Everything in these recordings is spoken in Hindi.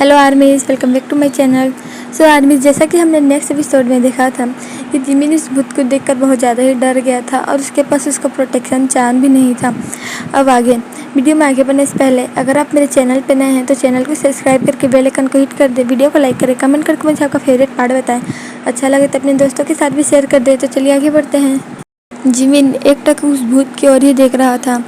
Hello armies, welcome back to my channel. So armies, जैसा कि हमने नेक्स्ट एपिसोड में देखा था कि जिमिन इस भूत को देखकर बहुत ज़्यादा ही डर गया था और उसके पास उसका प्रोटेक्शन चार्म भी नहीं था। अब आगे वीडियो में आगे बढ़ने से पहले अगर आप मेरे चैनल पर नए हैं तो चैनल को सब्सक्राइब करके बेल आइकन को हिट कर दे, वीडियो को लाइक करें, कमेंट करके मुझे आपका फेवरेट पार्ट बताएं। अच्छा लगे तो अपने दोस्तों के साथ भी शेयर कर दे। तो चलिए आगे बढ़ते हैं। जिमिन एकटक उस भूत की ओर ही देख रहा था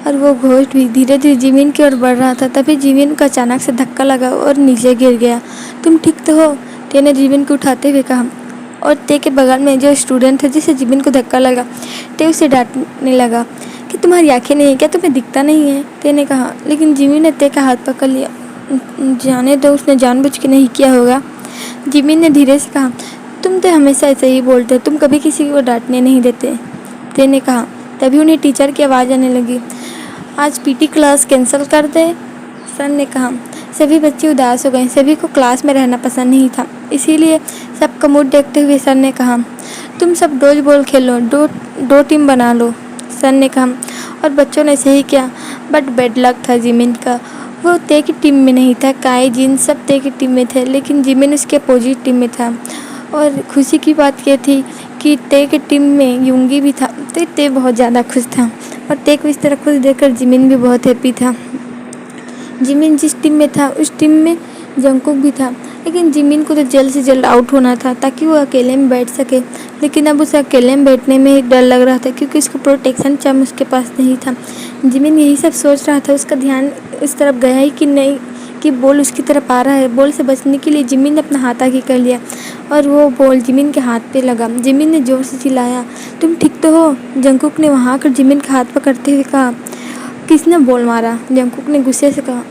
और वो घोस्ट भी धीरे धीरे जिमिन की ओर बढ़ रहा था। तभी जिमिन को अचानक से धक्का लगा और नीचे गिर गया। तुम ठीक तो हो? टे ने जिमिन को उठाते हुए कहा। और टे के बगल में जो स्टूडेंट था जिसे जिमिन को धक्का लगा, टे उसे डांटने लगा कि तुम्हारी आंखें नहीं है क्या, तुम्हें दिखता नहीं है? टे ने कहा। लेकिन जिमिन ने टे का हाथ पकड़ लिया। जाने दो, उसने जानबूझ के नहीं किया होगा। जिमिन ने धीरे से कहा, तुम तो हमेशा ऐसे ही बोलते हो, तुम कभी किसी को डांटने नहीं देते, टे ने कहा। तभी उन्हें टीचर की आवाज़ आने लगी। आज पीटी क्लास कैंसिल कर दे, सर ने कहा। सभी बच्चे उदास हो गए। सभी को क्लास में रहना पसंद नहीं था, इसीलिए सबका मूड देखते हुए सर ने कहा, तुम सब डॉज बॉल खेलो, दो टीम बना लो, सर ने कहा। और बच्चों ने सही किया। बट बैड लक था जिमिन का। वो ते की टीम में नहीं था। काई, जिन सब ते की टीम में थे, लेकिन जिमिन उसके अपोजिट टीम में था। और खुशी की बात यह थी कि ते की टीम में यूंगी भी था, तो ते बहुत ज़्यादा खुश था। और ते को इस तरह खुश देखकर जिमिन भी बहुत हैप्पी था। जिमिन जिस टीम में था उस टीम में जंगकुक भी था, लेकिन जिमिन को तो जल्द से जल्द आउट होना था ताकि वो अकेले में बैठ सके। लेकिन अब उसे अकेले में बैठने में ही डर लग रहा था क्योंकि उसका प्रोटेक्शन चार्म उसके पास नहीं था। जिमिन यही सब सोच रहा था। उसका ध्यान इस तरफ गया ही कि नहीं कि बॉल उसकी तरफ आ रहा है। बॉल से बचने के लिए जिमिन ने अपना हाथ आगे कर लिया और वो बॉल जिमिन के हाथ पे लगा। जिमिन ने जोर से चिल्लाया, तुम ठीक तो हो? जंगकुक ने वहाँ आकर जिमिन का हाथ पकड़ते हुए कहा। किसने बॉल मारा? जंगकुक ने गुस्से से कहा।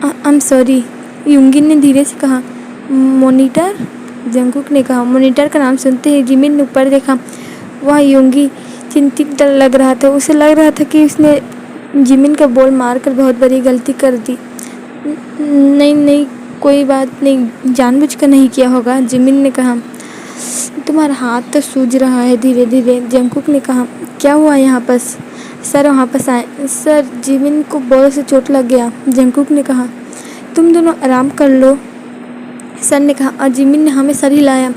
आई एम सॉरी, यूंगिन ने धीरे से कहा। मॉनिटर? जंगकुक ने कहा। मॉनिटर का नाम सुनते ही जिमिन ने ऊपर देखा। वह यूंगी चिंतित लग रहा था। उसे लग रहा था कि उसने जिमिन का बॉल मारकर बहुत बड़ी गलती कर दी। नहीं नहीं, कोई बात नहीं, जानबूझ कर नहीं किया होगा, जिमिन ने कहा। तुम्हारा हाथ तो सूज रहा है धीरे धीरे, जंगकुक ने कहा। क्या हुआ यहाँ पर? सर वहाँ पर आए। सर, जिमिन को बॉल से चोट लग गया, जंगकुक ने कहा। तुम दोनों आराम कर लो, सर ने कहा। और जिमिन ने हमें सर हिलाया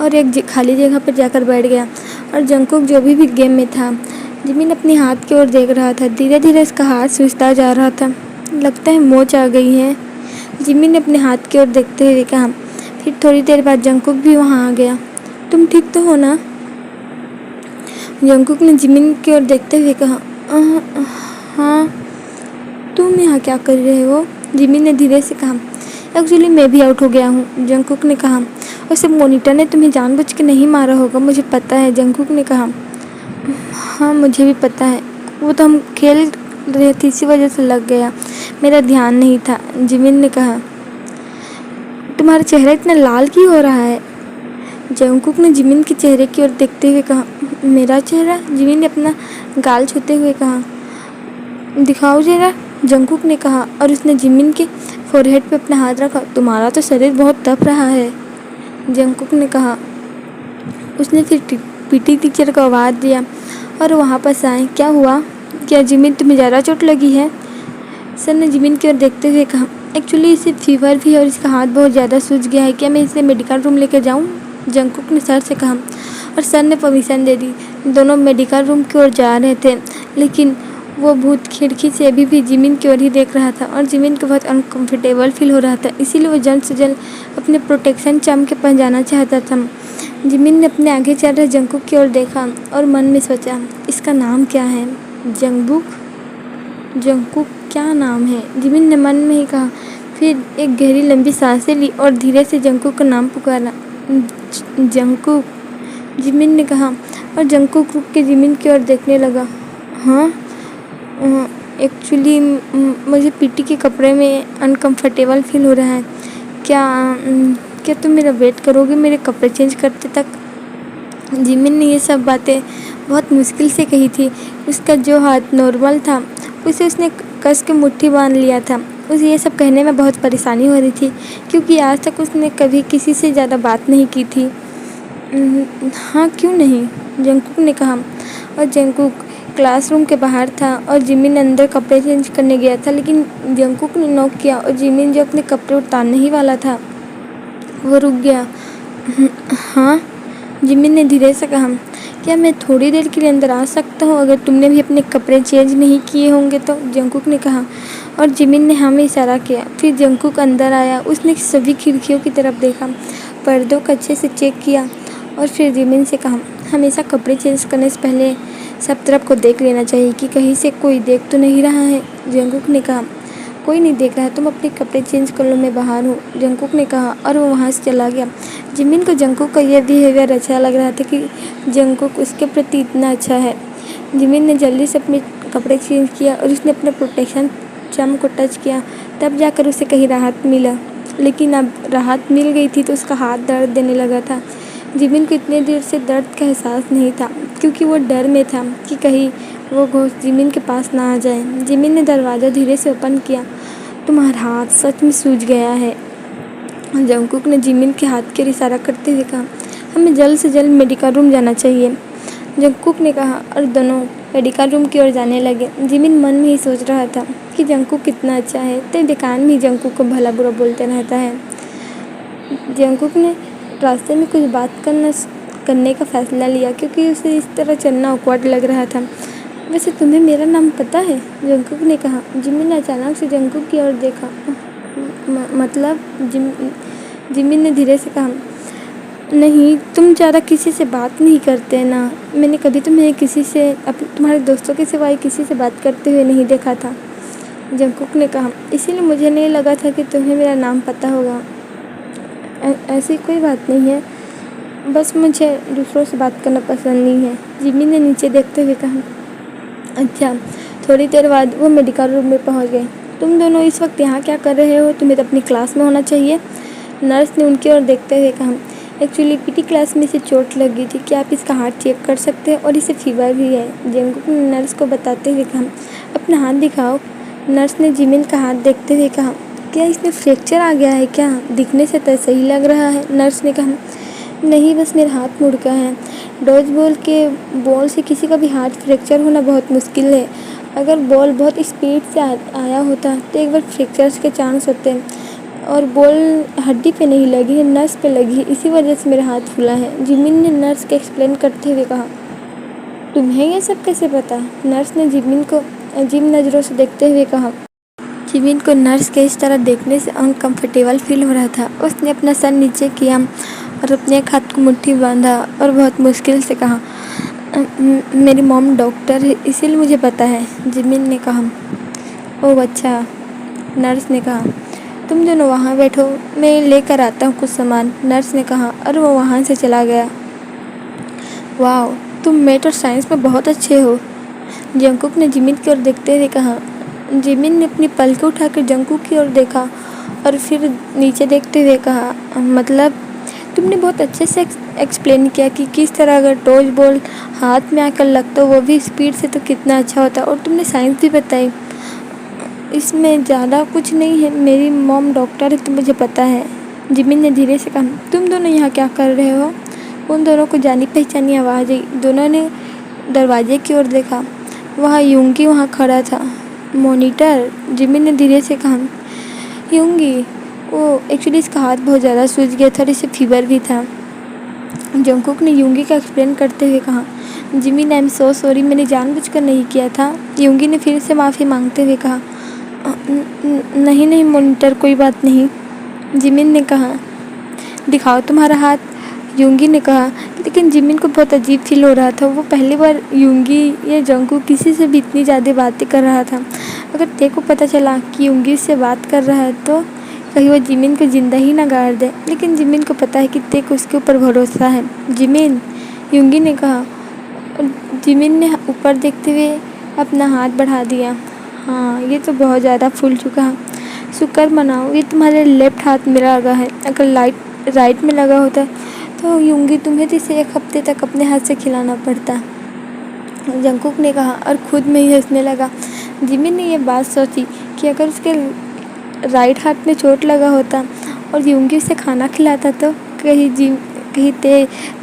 और एक खाली जगह पर जाकर बैठ गया। और जंगकुक जो भी गेम में था, जिमिन अपने हाथ की ओर देख रहा था। धीरे धीरे उसका हाथ सूजता जा रहा था। लगता है मोच आ गई है, जिमिन ने अपने हाथ की ओर देखते हुए कहा। फिर थोड़ी देर बाद जंगकुक भी वहाँ आ गया। तुम ठीक तो हो ना? जंगकुक ने जिमिन की ओर देखते हुए कहा। हाँ, तुम यहाँ क्या कर रहे हो? जिमिन ने धीरे से कहा। एक्चुअली मैं भी आउट हो गया हूँ, जंगकुक ने कहा। और सब मॉनिटर ने तुम्हें जानबूझ के नहीं मारा होगा, मुझे पता है, जंगकुक ने कहा। हाँ, मुझे भी पता है, वो तो हम खेल रहे थे इसी वजह से लग गया, मेरा ध्यान नहीं था, जिमिन ने कहा। तुम्हारा चेहरा इतना लाल क्यों हो रहा है? जंगकुक ने जिमिन के चेहरे की ओर देखते हुए कहा। मेरा चेहरा? जिमिन ने अपना गाल छूते हुए कहा। दिखाओ जरा, जंगकुक ने कहा। और उसने जिमिन के फोरहेड पे अपना हाथ रखा। तुम्हारा तो शरीर बहुत तप रहा है, जंगकुक ने कहा। उसने फिर पीटी टीचर को आवाज़ दिया और वहाँ पर आए। क्या हुआ? क्या जिमिन, तुम्हें ज़्यादा चोट लगी है? सर ने जिमिन की ओर देखते हुए कहा। एक्चुअली इसे फीवर भी है और इसका हाथ बहुत ज़्यादा सूज गया है, क्या मैं इसे मेडिकल रूम लेकर जाऊँ? जंगकुक ने सर से कहा। और सर ने परमिशन दे दी। दोनों मेडिकल रूम की ओर जा रहे थे, लेकिन वो भूत खिड़की से अभी भी जिमिन की ओर ही देख रहा था और जिमिन को बहुत अनकंफर्टेबल फील हो रहा था, इसीलिए वो जल्द से जल्द अपने प्रोटेक्शन चार्म के पास जाना चाहता था। जिमिन ने अपने आगे चल रहे जंगकुक की ओर देखा और मन में सोचा, इसका नाम क्या है? जंगकुक क्या नाम है? जिमिन ने मन में ही कहा। फिर एक गहरी लंबी सांसें ली और धीरे से जंगकुक का नाम पुकारा। जंगकुक, जिमिन ने कहा। और जंगकुक रुक के जिमिन की ओर देखने लगा। हाँ, एक्चुअली मुझे पीटी के कपड़े में अनकंफर्टेबल फील हो रहा है। क्या तुम मेरा वेट करोगे मेरे कपड़े चेंज करते तक? जिमिन ने ये सब बातें बहुत मुश्किल से कही थी। उसका जो हाथ नॉर्मल था उसे उसने कस के मुट्ठी बांध लिया था। उसे ये सब कहने में बहुत परेशानी हो रही थी क्योंकि आज तक उसने कभी किसी से ज़्यादा बात नहीं की थी। हाँ, क्यों नहीं, जंगकुक ने कहा। और जंगकुक, क्लासरूम के बाहर था और जिमिन अंदर कपड़े चेंज करने गया था, लेकिन जंगकुक ने नॉक किया और जिमिन जो अपने कपड़े उतारने ही वाला था वो रुक गया। हाँ, जिमिन ने धीरे से कहा, क्या मैं थोड़ी देर के लिए अंदर आ सकता हूँ अगर तुमने भी अपने कपड़े चेंज नहीं किए होंगे तो? जंगकुक ने कहा और जिमिन ने हाँ में इशारा किया। फिर जंगकुक अंदर आया। उसने सभी खिड़कियों की तरफ देखा, पर्दों को अच्छे से चेक किया और फिर जिमिन से कहा, हमेशा कपड़े चेंज करने से पहले सब तरफ को देख लेना चाहिए कि कहीं से कोई देख तो नहीं रहा है। जंगकुक ने कहा, कोई नहीं देख रहा है, तुम अपने कपड़े चेंज कर लो, मैं बाहर हूँ, जंगकुक ने कहा और वो वहाँ से चला गया। जिमिन को जंगकुक का यह बिहेवियर अच्छा लग रहा था कि जंगकुक उसके प्रति इतना अच्छा है। जिमिन ने जल्दी से अपने कपड़े चेंज किया और उसने अपने प्रोटेक्शन चार्म को टच किया, तब जाकर उसे कहीं राहत मिला। लेकिन अब राहत मिल गई थी तो उसका हाथ दर्द देने लगा था। जिमिन को इतने देर से दर्द का एहसास नहीं था क्योंकि वो डर में था कि कहीं वो घोस्ट जिमिन के पास ना आ जाए। जिमिन ने दरवाज़ा धीरे से ओपन किया। तुम्हारा हाथ सच में सूज गया है, जंगकुक ने जिमिन के हाथ की ओर इशारा करते हुए कहा। हमें जल्द से जल्द मेडिकल रूम जाना चाहिए, जंगकुक ने कहा और दोनों मेडिकल रूम की ओर जाने लगे। जिमिन मन में ही सोच रहा था कि जंगकुक कितना अच्छा है, तो बेकार भी जंगकुक को भला बुरा बोलते रहता है। जंगकुक ने रास्ते में कुछ बात करने का फैसला लिया क्योंकि उसे इस तरह चलना ऑकवर्ड लग रहा था। वैसे तुम्हें मेरा नाम पता है, जंगकुक ने कहा। जिमिन ने अचानक से जंगकुक की ओर देखा। मतलब जिमिन ने धीरे से कहा, नहीं, तुम ज़्यादा किसी से बात नहीं करते ना। मैंने कभी तुम्हें किसी से तुम्हारे दोस्तों के सिवाय किसी से बात करते हुए नहीं देखा था, जंगकुक ने कहा। इसीलिए मुझे नहीं लगा था कि तुम्हें मेरा नाम पता होगा। ऐसी कोई बात नहीं है, बस मुझे दूसरों से बात करना पसंद नहीं है, जिमिन ने नीचे देखते हुए कहा। अच्छा। थोड़ी देर बाद वो मेडिकल रूम में पहुंच गए। तुम दोनों इस वक्त यहाँ क्या कर रहे हो? तुम्हें तो अपनी क्लास में होना चाहिए, नर्स ने उनकी ओर देखते हुए कहा। एक्चुअली पीटी क्लास में इसे चोट लगी थी, क्या आप इसका हाथ चेक कर सकते हैं? और इसे फीवर भी है, जंगकुक ने नर्स को बताते हुए कहा। अपना हाथ दिखाओ, नर्स ने जिमिन का हाथ देखते हुए कहा। क्या इसमें फ्रैक्चर आ गया है क्या? दिखने से तो सही लग रहा है, नर्स ने कहा। नहीं, बस मेरा हाथ मुड़ गया है। डॉज बॉल से किसी का भी हाथ फ्रैक्चर होना बहुत मुश्किल है। अगर बॉल बहुत स्पीड से आया होता तो एक बार फ्रैक्चर्स के चांस होते हैं, और बॉल हड्डी पे नहीं लगी है, नस पे लगी है, इसी वजह से मेरा हाथ फूला है, जिमिन ने नर्स के एक्सप्लेन करते हुए कहा। तुम्हें यह सब कैसे पता? नर्स ने जिमिन को अजीब नज़रों से देखते हुए कहा। जिमिन को नर्स के इस तरह देखने से अनकंफर्टेबल फील हो रहा था। उसने अपना सर नीचे किया और अपने एक हाथ को मुट्ठी बांधा और बहुत मुश्किल से कहा, मेरी मॉम डॉक्टर है इसीलिए मुझे पता है, जिमिन ने कहा। ओह अच्छा, नर्स ने कहा। तुम दोनों वहाँ बैठो, मैं लेकर आता हूँ कुछ सामान, नर्स ने कहा और वो वहाँ से चला गया। वाह, तुम मैथ और साइंस में बहुत अच्छे हो, जंगकुक ने जिमिन की ओर देखते हुए कहा। जिमिन ने अपनी पलकें उठाकर जंगकुक की ओर देखा और फिर नीचे देखते हुए कहा, मतलब तुमने बहुत अच्छे से एक्सप्लेन किया कि किस तरह अगर डॉज बॉल हाथ में आकर लगता वो भी स्पीड से तो कितना अच्छा होता, और तुमने साइंस भी बताई। इसमें ज़्यादा कुछ नहीं है, मेरी मॉम डॉक्टर है तो मुझे पता है, जिमिन ने धीरे से कहा। तुम दोनों यहाँ क्या कर रहे हो? उन दोनों को जानी पहचानी आवाज़ आई। दोनों ने दरवाजे की ओर देखा। वहाँ यूंगी वहाँ खड़ा था। मॉनिटर, जिमिन ने धीरे से कहा। यूंगी, वो एक्चुअली इसका हाथ बहुत ज़्यादा सूज गया था और इसे फीवर भी था, जंगकुक ने यूंगी का एक्सप्लेन करते हुए कहा। Jimin, I am so sorry, मैंने जानबूझकर नहीं किया था, यूंगी ने फिर से माफ़ी मांगते हुए कहा। नहीं नहीं मॉनिटर, कोई बात नहीं, जिमिन ने कहा। दिखाओ तुम्हारा हाथ, यूंगी ने कहा। लेकिन जिमिन को बहुत अजीब फील हो रहा था। वो पहली बार यूंगी या जंगकुक किसी से भी इतनी ज़्यादा बातें कर रहा था। अगर तेरे को पता चला कि यूंगी से बात कर रहा है तो कहीं वो जिमिन को जिंदा ही ना गाड़ दे। लेकिन जिमिन को पता है कि तेरे को उसके ऊपर भरोसा है, जिमिन, यूंगी ने कहा। जिमिन ने ऊपर देखते हुए अपना हाथ बढ़ा दिया। हाँ, ये तो बहुत ज़्यादा फूल चुका है, शुक्र मनाओ ये तुम्हारे लेफ्ट हाथ में लगा है, अगर राइट में लगा होता तो यूंगी तुम्हें तो इसे 1 हफ्ते तक अपने हाथ से खिलाना पड़ता, जंगकुक ने कहा और खुद में ही हंसने लगा। जिमिन ने यह बात सोची कि अगर उसके राइट हाथ में चोट लगा होता और यूंगी उसे खाना खिलाता तो कहीं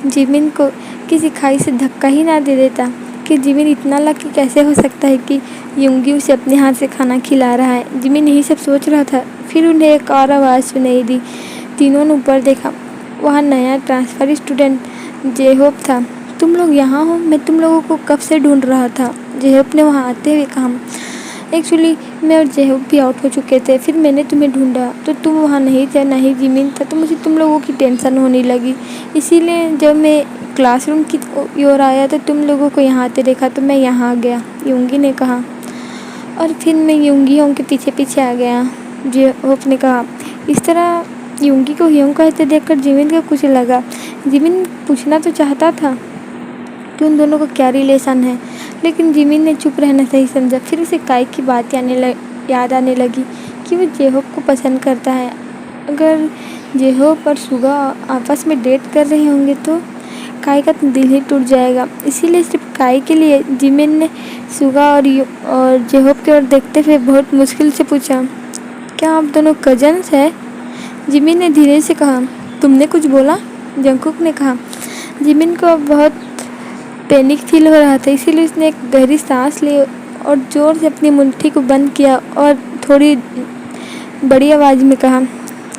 जिमिन को किसी खाई से धक्का ही ना दे देता। कि जिमिन इतना लकी कैसे हो सकता है कि यूंगी उसे अपने हाथ से खाना खिला रहा है। जिमिन यही सब सोच रहा था, फिर उन्हें एक और आवाज़ सुनाई दी। तीनों ने ऊपर देखा। वहाँ नया ट्रांसफ़र स्टूडेंट जेहोप था। तुम लोग यहाँ हो? मैं तुम लोगों को कब से ढूंढ रहा था, जेहोप ने वहाँ आते हुए कहा। एक्चुअली मैं और जेहोप भी आउट हो चुके थे, फिर मैंने तुम्हें ढूंढा तो तुम वहाँ नहीं थे, ना ही जिमिन था, तो मुझे तुम लोगों की टेंशन होने लगी। इसीलिए जब मैं क्लासरूम की ओर आया तो तुम लोगों को यहाँ आते देखा तो मैं यहाँ आ गया, यूंगी ने कहा। और फिर मैं यूंगी के पीछे पीछे आ गया, जेहोप ने कहा। इस तरह यूंगी को ह्योंग कहते देखकर जिमिन को कुछ लगा। जिमिन पूछना तो चाहता था कि उन दोनों का क्या रिलेशन है, लेकिन जिमिन ने चुप रहना सही समझा। फिर उसे काई की बात याद आने लगी कि वो जेहोप को पसंद करता है। अगर जेहोप और सुगा आपस में डेट कर रहे होंगे तो काई का दिल ही टूट जाएगा। इसीलिए सिर्फ काई के लिए जिमिन ने सुगा और जेहोप की ओर देखते हुए बहुत मुश्किल से पूछा, क्या आप दोनों कजन्स हैं? जिमिन ने धीरे से कहा। तुमने कुछ बोला? जंगकुक ने कहा। जिमिन को अब बहुत पैनिक फील हो रहा था, इसीलिए उसने एक गहरी सांस ली और ज़ोर से अपनी मुट्ठी को बंद किया और थोड़ी बड़ी आवाज़ में कहा,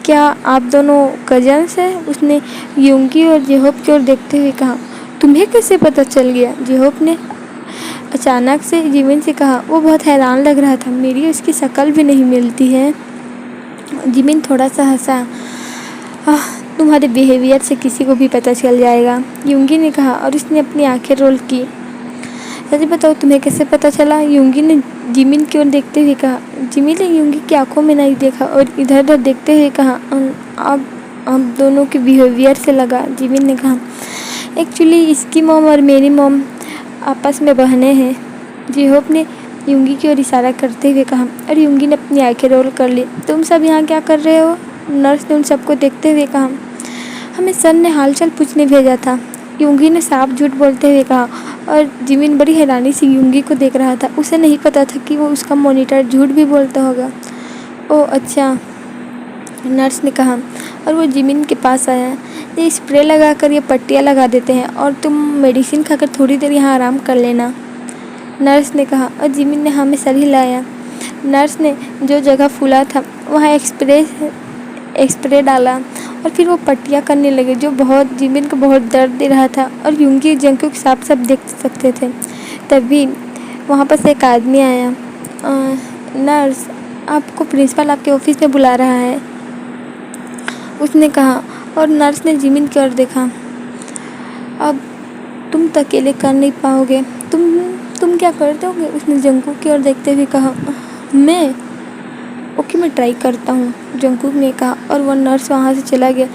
क्या आप दोनों कजन्स हैं? उसने यूंगी और जेहोप की ओर देखते हुए कहा। तुम्हें कैसे पता चल गया? जेहोप ने अचानक से जिमिन से कहा। वो बहुत हैरान लग रहा था। मेरी उसकी शक्ल भी नहीं मिलती है। जिमिन थोड़ा सा हंसा। तुम्हारे बिहेवियर से किसी को भी पता चल जाएगा, यूंगी ने कहा और उसने अपनी आंखें रोल की। सच बताओ, तुम्हें कैसे पता चला? यूंगी ने जिमिन की ओर देखते हुए कहा। जिमिन ने यूंगी की आंखों में नहीं देखा और इधर उधर देखते हुए कहा, आप दोनों के बिहेवियर से लगा, जिमिन ने कहा। एक्चुअली इसकी मॉम और मेरी मॉम आपस में बहनें हैं, जेहोप ने यूंगी की ओर इशारा करते हुए कहा और यूंगी ने अपनी आंखें रोल कर ली। तुम सब यहाँ क्या कर रहे हो? नर्स ने उन सबको देखते हुए कहा। हमें सर ने हालचाल पूछने भेजा था, यूंगी ने साफ झूठ बोलते हुए कहा और जिमिन बड़ी हैरानी से यूंगी को देख रहा था। उसे नहीं पता था कि वो उसका मॉनिटर झूठ भी बोलता होगा। ओह अच्छा, नर्स ने कहा और वो जिमिन के पास आया। ये स्प्रे लगाकर ये पट्टियाँ लगा देते हैं और तुम मेडिसिन खाकर थोड़ी देर यहाँ आराम कर लेना, नर्स ने कहा और जिमिन ने हाँ में सर हिलाया। नर्स ने जो जगह फूला था वहाँ एक्सप्रे डाला और फिर वो पट्टियाँ करने लगे, जो जिमिन को बहुत दर्द दे रहा था और यूंगी जंगकुक साफ साफ देख सकते थे। तभी वहाँ पर से एक आदमी आया। नर्स, आपको प्रिंसिपल आपके ऑफिस में बुला रहा है, उसने कहा और नर्स ने जिमिन की ओर देखा। अब तुम तो अकेले कर नहीं पाओगे, तुम क्या कर दोगे? उसने जंगकुक की ओर देखते हुए कहा। मैं ओके, मैं ट्राई करता हूँ, जंगकुक ने कहा और वह नर्स वहाँ से चला गया।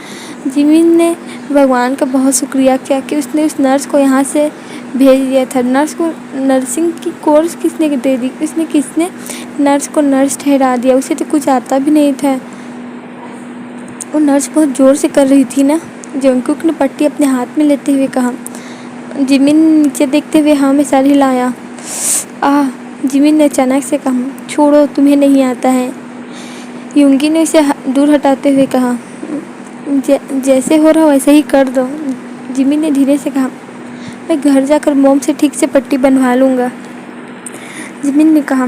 जिमिन ने भगवान का बहुत शुक्रिया किया कि उसने उस नर्स को यहाँ से भेज दिया था। नर्स को नर्सिंग की कोर्स किसने दे दी? किसने नर्स को नर्स ठहरा दिया? उसे तो कुछ आता भी नहीं था। वो नर्स बहुत ज़ोर से कर रही थी ना, जंगकुक ने पट्टी अपने हाथ में लेते हुए कहा। जिमिन नीचे देखते हुए हाँ में सर हिलाया। जिमिन ने अचानक से कहा, छोड़ो, तुम्हें नहीं आता है, यूंगी ने उसे दूर हटाते हुए कहा। जैसे हो रहा वैसे ही कर दो, जिमिन ने धीरे से कहा। मैं घर जाकर मोम से ठीक से पट्टी बनवा लूँगा, जिमिन ने कहा।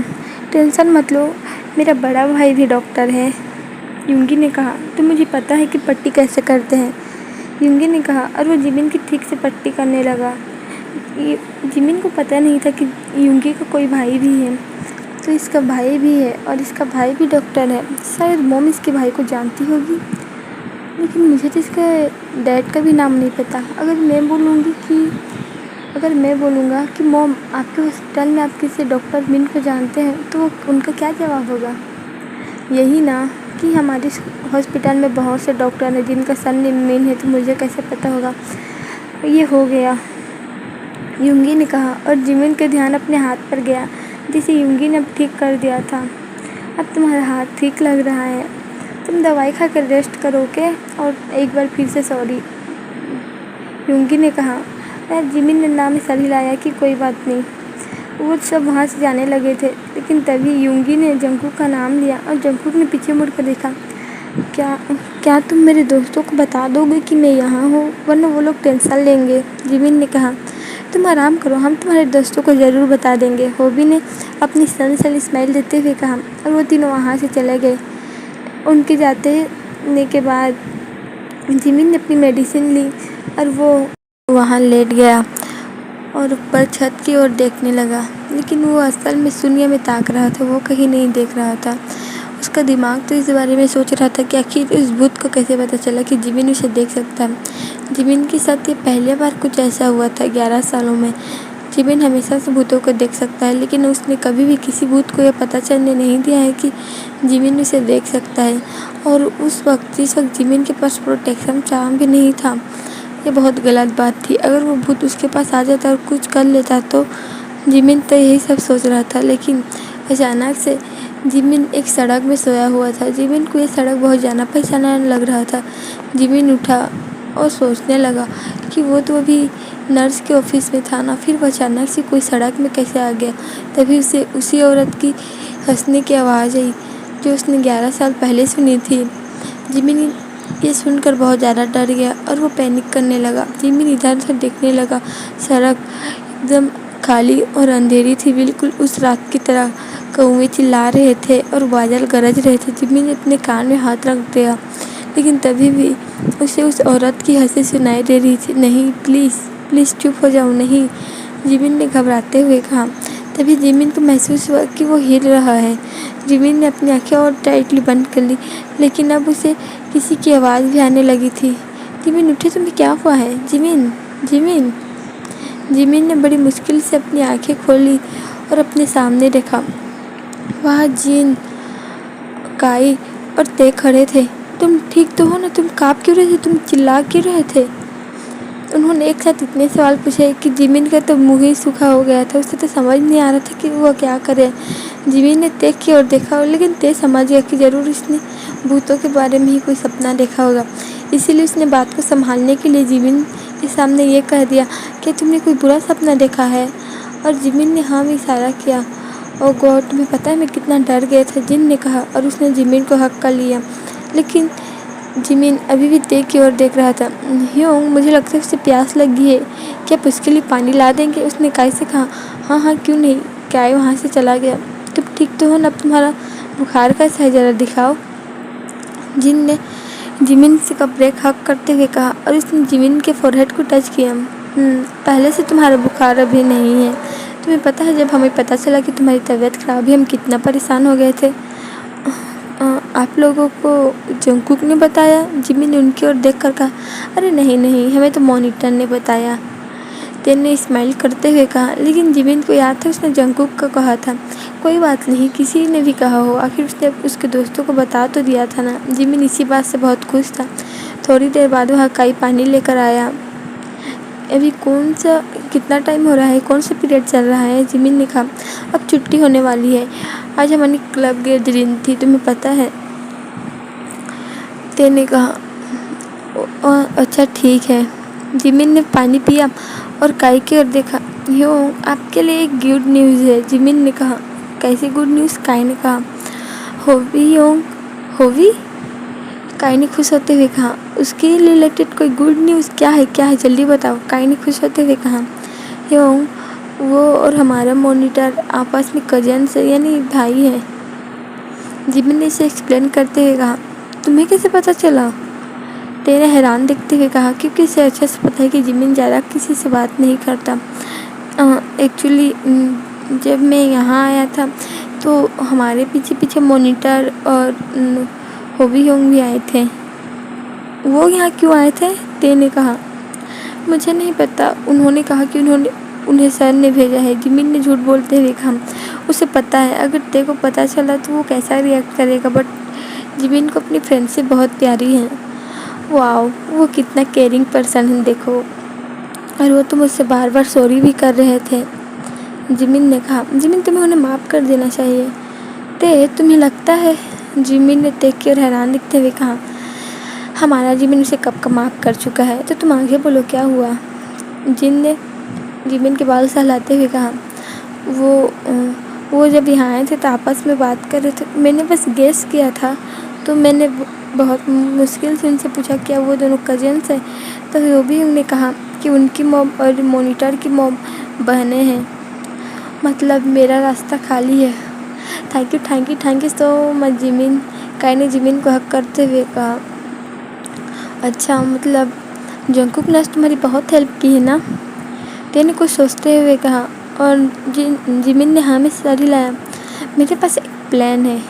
टेंशन मत लो, मेरा बड़ा भाई भी डॉक्टर है, यूंगी ने कहा। तो मुझे पता है कि पट्टी कैसे करते हैं, यूंगी ने कहा और वो जिमिन की ठीक से पट्टी करने लगा। जिमिन को पता नहीं था कि यूंगी का कोई भाई भी है, तो इसका भाई भी है और इसका भाई भी डॉक्टर है। शायद मॉम इसके भाई को जानती होगी, लेकिन मुझे तो इसका डैड का भी नाम नहीं पता। अगर मैं बोलूँगा कि मॉम, आपके हॉस्पिटल में आप किसी डॉक्टर मिन को जानते हैं, तो उनका क्या जवाब होगा? यही ना कि हमारे हॉस्पिटल में बहुत से डॉक्टर हैं जिनका सरनेम मिन है, तो मुझे कैसे पता होगा? ये हो गया, यूंगी ने कहा और जिमिन का ध्यान अपने हाथ पर गया जिसे यूंगी ने अब ठीक कर दिया था। अब तुम्हारा हाथ ठीक लग रहा है, तुम दवाई खाकर रेस्ट करोगे। और एक बार फिर से सॉरी, यूंगी ने कहा। जिमिन ने नाम में सर हिलाया कि कोई बात नहीं। वो सब वहाँ से जाने लगे थे, लेकिन तभी यूंगी ने जंगकुक का नाम लिया और जंगकुक ने पीछे मुड़कर देखा। क्या तुम मेरे दोस्तों को बता दोगे कि मैं यहाँ हूँ, वरना वो लोग टेंशन लेंगे, जिमिन ने कहा। तुम आराम करो, हम तुम्हारे दोस्तों को ज़रूर बता देंगे, होबी ने अपनी सनसल स्माइल देते हुए कहा। और वो तीनों वहाँ से चले गए। उनके जाने के बाद जिमिन ने अपनी मेडिसिन ली और वो वहाँ लेट गया और ऊपर छत की ओर देखने लगा। लेकिन वो असल में शून्य में ताक रहा था, वो कहीं नहीं देख रहा था। उसका दिमाग तो इस बारे में सोच रहा था कि आखिर उस भूत को कैसे पता चला कि जिमिन उसे देख सकता है। जिमिन के साथ ये पहली बार कुछ ऐसा हुआ था 11 सालों में। जिमिन हमेशा से भूतों को देख सकता है, लेकिन उसने कभी भी किसी भूत को यह पता चलने नहीं दिया है कि जिमिन उसे देख सकता है। और उस वक्त जिस वक्त जिमिन के पास प्रोटेक्शन चार्म भी नहीं था, ये बहुत गलत बात थी। अगर वो भूत उसके पास आ जाता और कुछ कर लेता तो जिमिन तो यही सब सोच रहा था। लेकिन अचानक से जिमिन एक सड़क में सोया हुआ था। जिमिन को ये सड़क बहुत जाना पहचाना लग रहा था। जिमिन उठा और सोचने लगा कि वो तो अभी नर्स के ऑफिस में था ना, फिर वो अचानक से कोई सड़क में कैसे आ गया। तभी उसे उसी औरत की हंसने की आवाज़ आई जो उसने 11 साल पहले सुनी थी। जिमिन ये सुनकर बहुत ज़्यादा डर गया और वो पैनिक करने लगा। जिमिन इधर उधर देखने लगा। सड़क एकदम खाली और अंधेरी थी, बिल्कुल उस रात की तरह। कौवे चिल्ला रहे थे और बादल गरज रहे थे। जिमिन ने अपने कान में हाथ रख दिया, लेकिन तभी भी उसे उस औरत की हंसी सुनाई दे रही थी। नहीं, प्लीज़ प्लीज़ चुप हो जाओ, नहीं, जिमिन ने घबराते हुए कहा। तभी जिमिन को महसूस हुआ कि वो हिल रहा है। जिमिन ने अपनी आंखें और टाइटली बंद कर ली, लेकिन अब उसे किसी की आवाज़ भी आने लगी थी। जिमिन उठे, तुम्हें क्या हुआ है? Jimin, Jimin. जिमिन ने बड़ी मुश्किल से अपनी आंखें खोली और अपने सामने देखा। वहाँ जिन, काई और ते खड़े थे। तुम ठीक तो हो ना? तुम काँप क्यों रहे थे? तुम चिल्ला क्यों रहे थे? उन्होंने एक साथ इतने सवाल पूछे कि जिमिन का तो मुंह ही सूखा हो गया था। उसे तो समझ नहीं आ रहा था कि वो क्या करे। जिमिन ने ते की ओर देखा, लेकिन ते समझ गया कि ज़रूर इसने भूतों के बारे में ही कोई सपना देखा होगा। इसीलिए उसने बात को संभालने के लिए जिमिन के सामने ये कह दिया कि तुमने कोई बुरा सपना देखा है? और जिमिन ने हाँ में इशारा किया। ओह गॉड, तुम्हें पता है मैं कितना डर गया था, जिन ने कहा, और उसने जिमिन को हक कर लिया। लेकिन जिमिन अभी भी ते की ओर देख रहा था। ह्योंग, मुझे लगता है उसे प्यास लगी है, क्या आप उसके लिए पानी ला देंगे? उसने काई से कहा। हाँ हाँ, क्यों नहीं। काई वहाँ से चला गया। तुम ठीक तो हो ना? तुम्हारा बुखार कैसा है, ज़रा दिखाओ। जिन ने जिमिन से कपड़े हक करते हुए कहा और उसने जिमिन के फोरहेड को टच किया। पहले से तुम्हारा बुखार अभी नहीं है। तुम्हें पता है जब हमें पता चला कि तुम्हारी तबीयत ख़राब है हम कितना परेशान हो गए थे। आप लोगों को जंगकुक ने बताया? जिमिन ने उनकी ओर देखकर कहा। अरे नहीं नहीं, हमें तो मॉनिटर ने बताया, तेन ने स्माइल करते हुए कहा। लेकिन जिमिन को याद था उसने जंगकुक का कहा था। कोई बात नहीं, किसी ने भी कहा हो, आखिर उसने उसके दोस्तों को बता तो दिया था ना। जिमिन इसी बात से बहुत खुश था। थोड़ी देर बाद वहाँ काई पानी लेकर आया। अभी कितना टाइम हो रहा है, कौन सा पीरियड चल रहा है? जिमिन ने कहा। अब छुट्टी होने वाली है, आज हमारी क्लब गैदरिंग थी, तुम्हें पता है, तेन ने कहा। अच्छा ठीक है। जिमिन ने पानी पिया और काई की ओर देखा। ह्योंग, आपके लिए एक गुड न्यूज़ है, जिमिन ने कहा। कैसी गुड न्यूज़? काई ने कहा। होवी ह्योंग, होवी? काई ने खुश होते हुए कहा। उसके रिलेटेड कोई गुड न्यूज़? क्या है जल्दी बताओ, काई ने खुश होते हुए कहा। ह्योंग, वो और हमारा मॉनिटर आपस में कजन्स यानी भाई हैं, जिमिन ने इसे एक्सप्लेन करते हुए कहा। तुम्हें कैसे पता चला? तेने हैरान दिखते हुए कहा। क्योंकि इसे अच्छे से पता है कि जिमिन ज़्यादा किसी से बात नहीं करता। एक्चुअली जब मैं यहाँ आया था तो हमारे पीछे पीछे मॉनिटर और होवी ह्योंग भी आए थे। वो यहाँ क्यों आए थे? ते ने कहा। मुझे नहीं पता, उन्होंने कहा कि उन्हें सर ने भेजा है, जिमिन ने झूठ बोलते हुए कहा। उसे पता है अगर ते को पता चला तो वो कैसा रिएक्ट करेगा, बट जिमिन को अपनी फ्रेंडशिप बहुत प्यारी है। वाओ, वो कितना केयरिंग पर्सन है देखो, और वो तो मुझसे बार बार सॉरी भी कर रहे थे, जिमिन ने कहा। जिमिन, तुम्हें उन्हें माफ़ कर देना चाहिए। ते, तुम्हें लगता है? जिमिन ने ते की ओर हैरान दिखते हुए कहा। हमारा जिमिन उसे कब का माफ़ कर चुका है, तो तुम आगे बोलो क्या हुआ? जिन ने जिमिन के बाल सहलाते हुए कहा। वो जब यहाँ आए थे तो आपस में बात कर रहे थे, मैंने बस गेस किया था, तो मैंने बहुत मुश्किल से उनसे पूछा क्या वो दोनों कजिन्स हैं, तो होबी ने कहा कि उनकी मॉम और मॉनिटर की मॉम बहनें हैं। मतलब मेरा रास्ता खाली है। Thank you so much Jimin, काई ने जिमिन को हक करते हुए कहा। अच्छा, मतलब जंगकुक ने आज तुम्हारी बहुत हेल्प की है ना, टे ने कुछ सोचते हुए कहा। और जिमिन ने हाँ में सर हिलाया। मेरे पास एक प्लान है,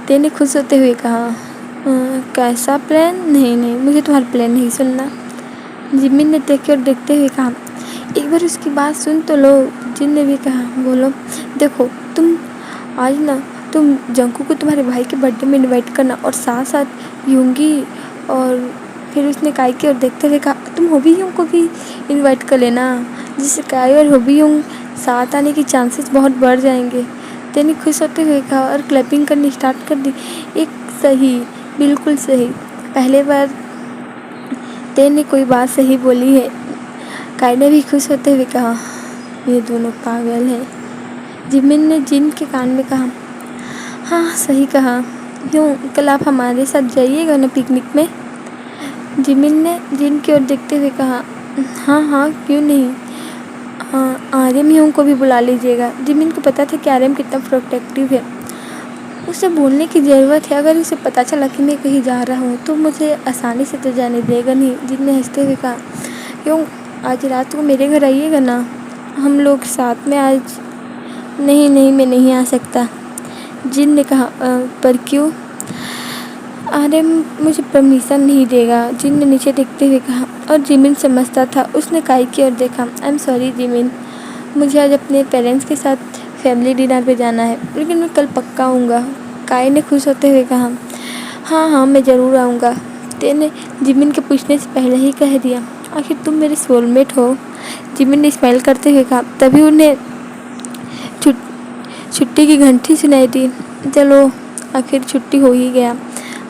टे ने खुश होते हुए कहा। कैसा प्लान? नहीं, मुझे तुम्हारा प्लान नहीं सुनना, जिमिन ने टे की ओर देखते हुए कहा। एक बार उसकी बात सुन तो लो, जिन ने भी कहा। बोलो, देखो तुम आज ना तुम जंकू को तुम्हारे भाई के बर्थडे में इनवाइट करना और साथ साथ यूंगी। और फिर उसने काई की ओर देखते हुए कहा, तुम होबी यूंग को भी इनवाइट कर लेना, जिससे काई और होबी यूंग साथ आने के चांसेस बहुत बढ़ जाएंगे। तेने खुश होते हुए कहा और क्लैपिंग करनी स्टार्ट कर दी। एक सही, बिल्कुल सही, पहले बार तेने कोई बात सही बोली है, काई ने भी खुश होते हुए कहा। ये दोनों पागल हैं, जिमिन ने जिन के कान में कहा। हाँ, सही कहा। क्यों, कल आप हमारे साथ जाइएगा ना पिकनिक में, जिमिन ने जिन की ओर देखते हुए कहा। हाँ, क्यों नहीं। आर्यम यूं को भी बुला लीजिएगा। जिमिन को पता था कि आर्यम कितना प्रोटेक्टिव है, उसे बोलने की ज़रूरत है। अगर उसे पता चला कि मैं कहीं जा रहा हूँ तो मुझे आसानी से तो जाने देगा नहीं, जिन ने हंसते हुए कहा। क्यों, आज रात को मेरे घर आइएगा ना, हम लोग साथ में आज। नहीं, मैं नहीं आ सकता, जिन ने कहा। पर क्यों? अरे मुझे परमिशन नहीं देगा, जिन ने नीचे देखते हुए कहा। और जिमिन समझता था, उसने काई की ओर देखा। आई एम सॉरी जिमिन, मुझे आज अपने पेरेंट्स के साथ फैमिली डिनर पे जाना है, लेकिन मैं कल पक्का आऊँगा, काई ने खुश होते हुए कहा। हाँ, मैं ज़रूर आऊँगा, तेने जिमिन के पूछने से पहले ही कह दिया। आखिर तुम मेरे सोलमेट हो, जिमिन ने स्माइल करते हुए कहा। तभी उन्हें छुट्टी की घंटी सुनाई दी। चलो, आखिर छुट्टी हो ही गया,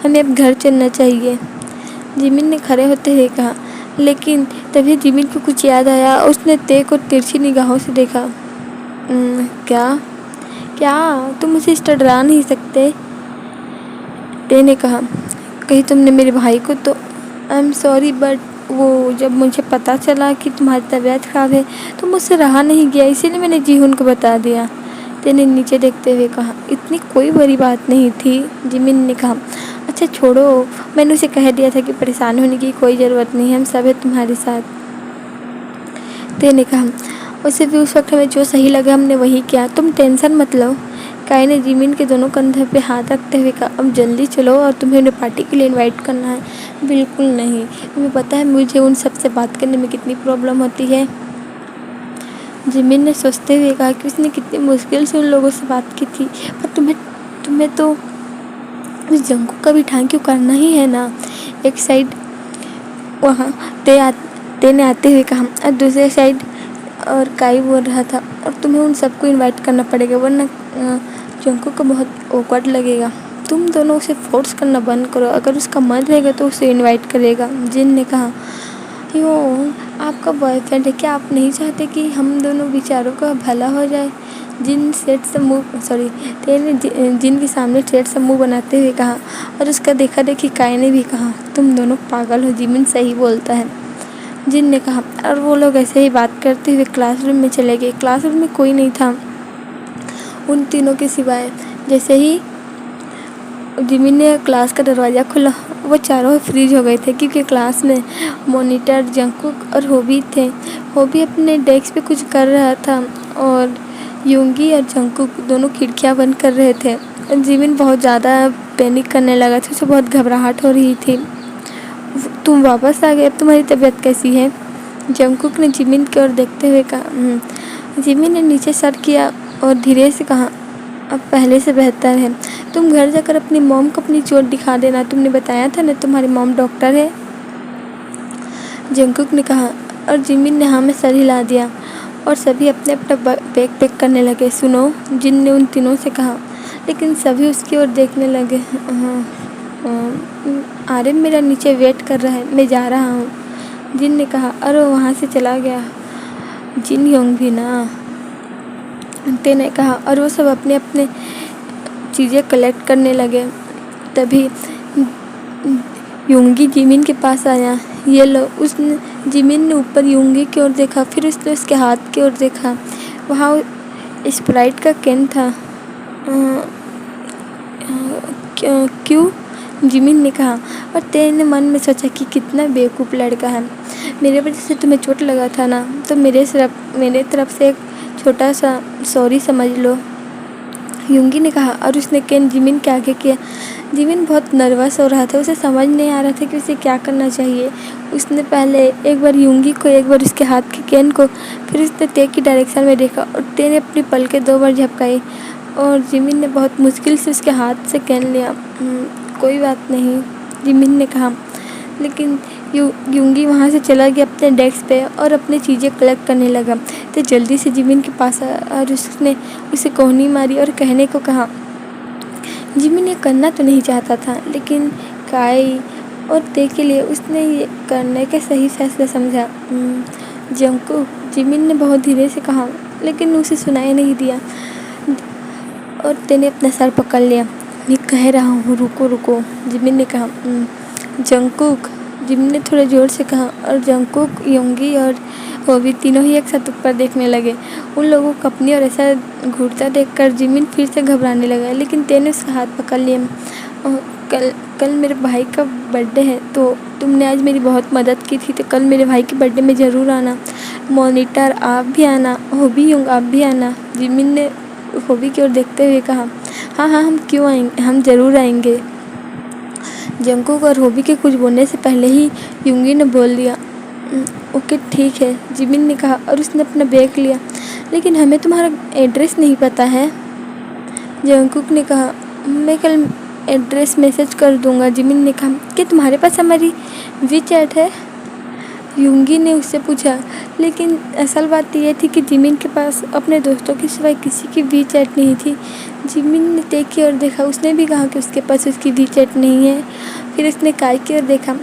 हमें अब घर चलना चाहिए, जिमिन ने खड़े होते हुए कहा। लेकिन तभी जिमिन को कुछ याद आया। उसने ते को तिरछी निगाहों से देखा। क्या तुम मुझे इस तरह डरा नहीं सकते, ते ने कहा। कहीं तुमने मेरे भाई को तो। आई एम सॉरी, बट वो जब मुझे पता चला कि तुम्हारी तबीयत खराब है तो मुझसे रहा नहीं गया, इसीलिए मैंने जीहुन को बता दिया, तेने नीचे देखते हुए कहा। इतनी कोई बड़ी बात नहीं थी, जिमिन ने कहा। अच्छा छोड़ो, मैंने उसे कह दिया था कि परेशान होने की कोई ज़रूरत नहीं है, हम सब है तुम्हारे साथ, तेने कहा। उसे भी उस वक्त हमें जो सही लगा हमने वही किया, तुम टेंशन मत लो, काई ने जिमिन के दोनों कंधे पे हाथ रखते हुए कहा। अब जल्दी चलो, और तुम्हें उन्हें पार्टी के लिए इनवाइट करना है। बिल्कुल नहीं, तुम्हें पता है मुझे उन सब से बात करने में कितनी प्रॉब्लम होती है, जिमिन ने सोचते हुए कहा कि उसने कितनी मुश्किल से उन लोगों से बात की थी। पर तुम्हें तो उस जंगू का भी थैंक यू करना ही है ना, एक साइड वहाँ ते ने आते हुए कहा। और दूसरे साइड और काई बोल रहा था, और तुम्हें उन सबको इनवाइट करना पड़ेगा, वरना जंगू को बहुत ऑकवर्ड लगेगा। तुम दोनों उसे फोर्स करना बंद करो, अगर उसका मन रहेगा तो उसे इनवाइट करेगा, जिन ने कहा। क्यों, आपका बॉयफ्रेंड है, क्या आप नहीं चाहते कि हम दोनों बेचारों का भला हो जाए, जिन तेने जिन के सामने सेट से मुँह बनाते हुए कहा। और उसका देखा देखी काई ने भी कहा। तुम दोनों पागल हो, जिमिन सही बोलता है, जिन ने कहा। और वो लोग ऐसे ही बात करते हुए क्लासरूम में चले गए। क्लासरूम में कोई नहीं था उन तीनों के सिवाय। जैसे ही जिमिन ने क्लास का दरवाज़ा खोला, वो चारों फ्रीज हो गए थे, क्योंकि क्लास में मॉनिटर, जंगकुक और होबी थे। होबी अपने डेस्क पे कुछ कर रहा था और यूंगी और जंगकुक दोनों खिड़कियां बंद कर रहे थे। जिमिन बहुत ज़्यादा पैनिक करने लगा था, उसे बहुत घबराहट हो रही थी। तुम वापस आ गए, अब तुम्हारी तबीयत कैसी है, जंगकुक ने जिमिन की ओर देखते हुए कहा। जिमिन ने नीचे सर किया और धीरे से कहा, अब पहले से बेहतर है, तुम घर जाकर अपनी मॉम को अपनी चोट दिखा देना, तुमने बताया था ना तुम्हारी मॉम डॉक्टर है, जंगकुक ने कहा। और जिमिन ने हाँ में सर हिला दिया और सभी अपने अपना बैग पैक करने लगे। सुनो, जिन ने उन तीनों से कहा, लेकिन सभी उसकी ओर देखने लगे। आर्यन मेरा नीचे वेट कर रहा है, मैं जा रहा हूँ, जिन ने कहा। और वो वहाँ से चला गया। जिन योंग भी ना, ते ने कहा। और वो सब अपने अपने चीज़ें कलेक्ट करने लगे। तभी योंगी जिमिन के पास आया। ये लो। उसने जिमिन ने ऊपर योंगी की ओर देखा, फिर उसने उसके हाथ की ओर देखा। वहाँ स्प्राइट का कैन था। क्यों? जिमिन ने कहा, और तेरे ने मन में सोचा कि कितना बेवकूफ़ लड़का है। मेरे वजह से तुम्हें चोट लगा था ना, तो मेरे तरफ से एक छोटा सा सॉरी समझ लो, योंगी ने कहा, और उसने कैन जिमिन के आगे किया। जिमिन बहुत नर्वस हो रहा था। उसे समझ नहीं आ रहा था कि उसे क्या करना चाहिए। उसने पहले एक बार योंगी को, एक बार उसके हाथ के कैन को, फिर उसने ते की डायरेक्शन में देखा और ते ने अपनी पलकें 2 बार झपकाई और जिमिन ने बहुत मुश्किल से उसके हाथ से कैन लिया। कोई बात नहीं, जिमिन ने कहा। लेकिन योंगी वहाँ से चला गया अपने डेस्क पे और अपनी चीज़ें कलेक्ट करने लगा। तो जल्दी से जिमिन के पास आया और उसने उसे कोहनी मारी और कहने को कहा। जिमिन ये करना तो नहीं चाहता था, लेकिन काई और ते के लिए उसने ये करने का सही फैसला समझा। जंकुक, जिमिन ने बहुत धीरे से कहा, लेकिन उसे सुनाई नहीं दिया और ते ने अपना सर पकड़ लिया। मैं कह रहा हूँ, रुको रुको, जिमिन ने कहा। जंकुक, जिमिन ने थोड़ा ज़ोर से कहा और जंकुक, योंगी और होबी तीनों ही एक साथ ऊपर देखने लगे। उन लोगों को अपनी और ऐसा घूरता देखकर जिमिन फिर से घबराने लगा, लेकिन ते ने उसका हाथ पकड़ लिया। कल मेरे भाई का बर्थडे है, तो तुमने आज मेरी बहुत मदद की थी, तो कल मेरे भाई के बर्थडे में ज़रूर आना। मॉनिटर आप भी आना, होबी योंग आप भी आना, जिमिन ने होबी की ओर देखते हुए कहा। हाँ हाँ, हम क्यों आएंगे, हम ज़रूर आएंगे। जंकुक और होबी के कुछ बोलने से पहले ही योंगी ने बोल दिया। ओके ठीक है, जिमिन ने कहा और उसने अपना बैग लिया। लेकिन हमें तुम्हारा एड्रेस नहीं पता है, जंकुक ने कहा। मैं कल एड्रेस मैसेज कर दूंगा, जिमिन ने कहा। क्या तुम्हारे पास हमारी वीचैट है, योंगी ने उससे पूछा। लेकिन असल बात यह थी कि जिमिन के पास अपने दोस्तों के सिवाय किसी की वीचैट नहीं थी। जिमिन ने ते की ओर देखा। उसने भी कहा कि उसके पास उसकी वीचैट नहीं है। फिर उसने काई की ओर देखा।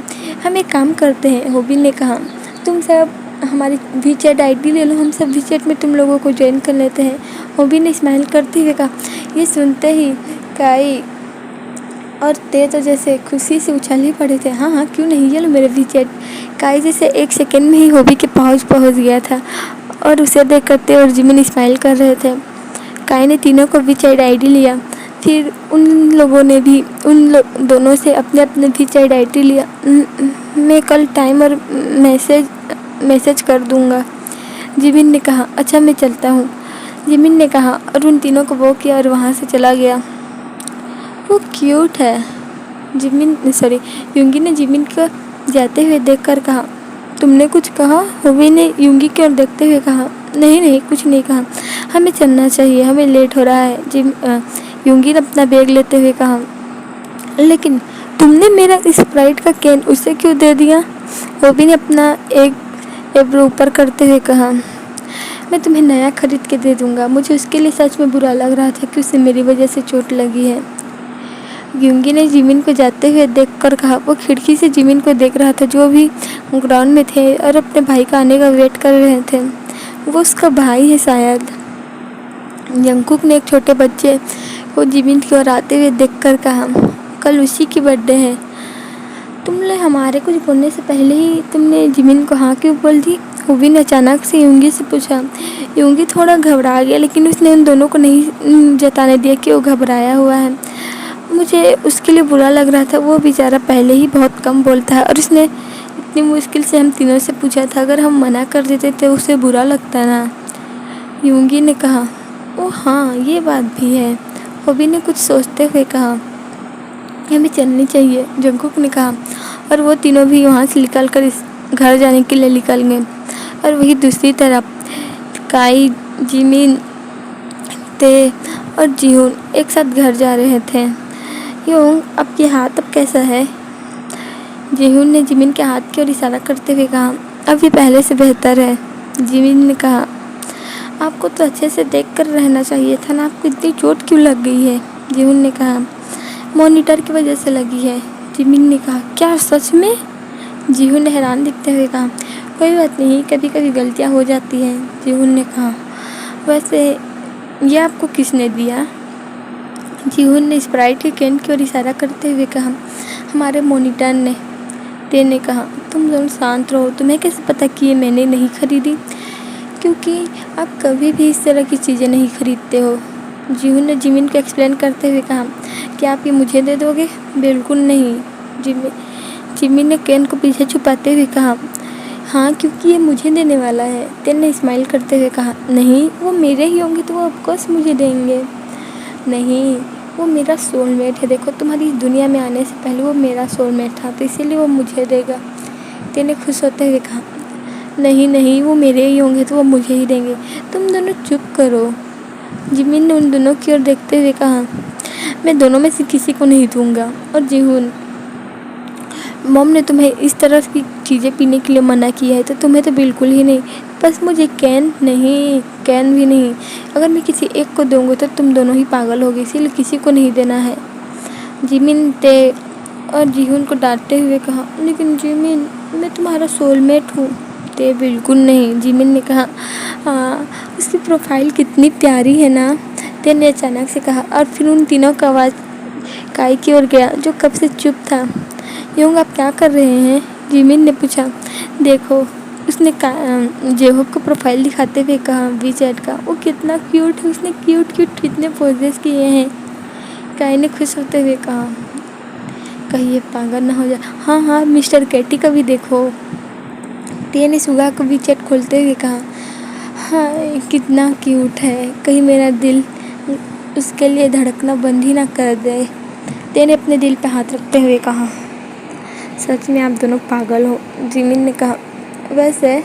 हम एक काम करते हैं, होबी ने कहा, तुम सब हमारी वीचैट आईडी ले लो, हम सब वीचैट में तुम लोगों को ज्वाइन कर लेते हैं, होबी ने स्माइल करते हुए कहा। ये सुनते ही काई और ते तो जैसे खुशी से उछल ही पड़े थे। हाँ हाँ, क्यों नहीं, ये लो मेरे वीचैट। काई जैसे 1 सेकेंड में ही होबी के पहुँच गया था और उसे देख कर ते और जिमिन स्माइल कर रहे थे। काई ने तीनों को वीचैट आईडी लिया। फिर उन लोगों ने भी दोनों से अपने अपने वीचैट आईडी लिया। मैं कल टाइम और मैसेज कर दूंगा, जिमिन ने कहा। अच्छा, मैं चलता हूँ, जिमिन ने कहा और उन तीनों को वो किया और वहाँ से चला गया। वो क्यूट है, योंगी ने जिमिन को जाते हुए देखकर कहा। तुमने कुछ कहा, होबी ने योंगी की ओर देखते हुए कहा। नहीं, कुछ नहीं कहा, हमें चलना चाहिए, हमें लेट हो रहा है, योंगी ने अपना बैग लेते हुए कहा। लेकिन तुमने मेरा स्प्राइट का कैन उसे क्यों दे दिया, होबी ने अपना एक एब्रो ऊपर करते हुए कहा। मैं तुम्हें नया खरीद के दे दूंगा। मुझे उसके लिए सच में बुरा लग रहा था कि उसे मेरी वजह से चोट लगी है, योंगी ने जिमिन को जाते हुए देखकर कहा। वो खिड़की से जिमिन को देख रहा था, जो भी ग्राउंड में थे और अपने भाई का आने का वेट कर रहे थे। वो उसका भाई है शायद। जंकुक ने एक छोटे बच्चे को जिमिन की ओर आते हुए देखकर कहा। कल उसी की बर्थडे है। तुमने हमारे कुछ बोलने से पहले ही तुमने जिमिन को हाँ क्यों बोल दी, होबी ने अचानक से योंगी से पूछा। योंगी थोड़ा घबरा गया, लेकिन उसने उन दोनों को नहीं जताने दिया कि वो घबराया हुआ है। मुझे उसके लिए बुरा लग रहा था, वो बेचारा पहले ही बहुत कम बोलता है और उसने इतनी मुश्किल से हम तीनों से पूछा था। अगर हम मना कर देते तो उसे बुरा लगता ना, योंगी ने कहा। ओ हाँ, ये बात भी है, होबी ने कुछ सोचते हुए कहा। हमें चलनी चाहिए, जंकुक ने कहा और वो तीनों भी वहाँ से निकल कर इस घर जाने के लिए निकल गए। और वही दूसरी तरफ काई, जिमिन, ते और जिहुन एक साथ घर जा रहे थे। योंग, आपके हाथ अब कैसा है, जिहुन ने जिमिन के हाथ की ओर इशारा करते हुए कहा। अब ये पहले से बेहतर है, जिमिन ने कहा। आपको तो अच्छे से देख कर रहना चाहिए था ना, आपको इतनी चोट क्यों लग गई है, जिहुन ने कहा। मॉनिटर की वजह से लगी है, जिमिन ने कहा। क्या सच में, जिहुन ने हैरान दिखते हुए कहा। कोई बात नहीं, कभी कभी गलतियाँ हो जाती हैं, जिहुन ने कहा। वैसे ये आपको किसने दिया, जिहुन ने स्प्राइट के कैन की ओर इशारा करते हुए कहा। हमारे मॉनिटर ने। ते ने कहा, तुम दोनों शांत रहो, तुम्हें कैसे पता कि ये मैंने नहीं खरीदी? क्योंकि आप कभी भी इस तरह की चीज़ें नहीं खरीदते हो। जीहून ने जिमिन को एक्सप्लेन करते हुए कहा, क्या आप ये मुझे दे दोगे? बिल्कुल नहीं। जिमिन ने केन को पीछे छुपाते हुए कहा, हाँ क्योंकि ये मुझे देने वाला है। तेन ने स्माइल करते हुए कहा, नहीं वो मेरे ही होंगे तो वो ऑफकोर्स मुझे देंगे। नहीं, वो मेरा सोलमेट है। देखो तुम्हारी इस दुनिया में आने से पहले वो मेरा सोलमेट था, तो इसीलिए वो मुझे देगा। तेन ने खुश होते हुए कहा, नहीं नहीं, वो मेरे ही होंगे तो वो मुझे ही देंगे। तुम दोनों चुप करो। जिमिन ने उन दोनों की ओर देखते हुए कहा, मैं दोनों में से किसी को नहीं दूंगा। और जीहून, मॉम ने तुम्हें इस तरह की चीज़ें पीने के लिए मना किया है तो तुम्हें तो बिल्कुल ही नहीं। बस मुझे कैन भी नहीं। अगर मैं किसी एक को दूंगा तो तुम दोनों ही पागल होगे, इसीलिए किसी को नहीं देना है। जिमिन ते और जीहून को डांटते हुए कहा, लेकिन जिमिन, मैं तुम्हारा सोलमेट हूँ। ते बिल्कुल नहीं। जिमिन ने कहा, हाँ उसकी प्रोफाइल कितनी प्यारी है ना? ते ने अचानक से कहा और फिर उन तीनों का आवाज़ काई की ओर गया जो कब से चुप था। योंग, आप क्या कर रहे हैं? जिमिन ने पूछा। देखो, उसने जेहोक को प्रोफाइल दिखाते हुए कहा, वीचैट का। वो कितना क्यूट है, उसने क्यूट कितने पोजेस किए हैं। काई ने खुश होते हुए कहा, कहीं ये पागल ना हो जाए। हाँ हाँ, मिस्टर कैटी का भी देखो। टिया ने सुगा को वीचैट खोलते हुए कहा, हाँ कितना क्यूट है, कहीं मेरा दिल उसके लिए धड़कना बंद ही ना कर दे। टिया ने अपने दिल पे हाथ रखते हुए कहा, सच में आप दोनों पागल हो। जिमिन ने कहा, वैसे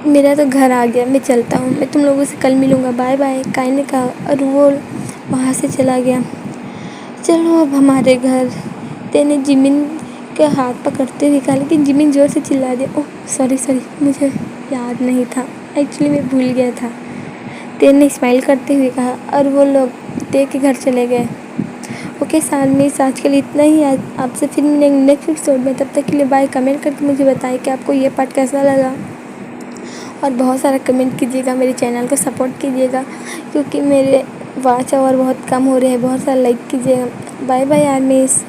मेरा तो घर आ गया, मैं चलता हूँ, मैं तुम लोगों से कल मिलूँगा, बाय बाय। काई ने कहा और वो वहाँ से चला गया। चलो अब हमारे घर। तेने जिमिन के हाथ पकड़ते हुए कहा, लेकिन जिमिन जोर से चिल्ला दिया, ओह सॉरी मुझे याद नहीं था, एक्चुअली मैं भूल गया था। तेन ने स्माइल करते हुए कहा और वो लोग ते के घर चले गए। ओके साथ आज के लिए इतना ही। आपसे फिर मिलेंगे नेक्स्ट एपिसोड में। तब तक के लिए बाय। कमेंट करके मुझे बताएं कि आपको ये पार्ट कैसा लगा और बहुत सारा कमेंट कीजिएगा, मेरे चैनल को सपोर्ट कीजिएगा क्योंकि मेरे वॉच आवर बहुत कम हो रहे हैं। बहुत सारा लाइक कीजिएगा। Bye bye armies.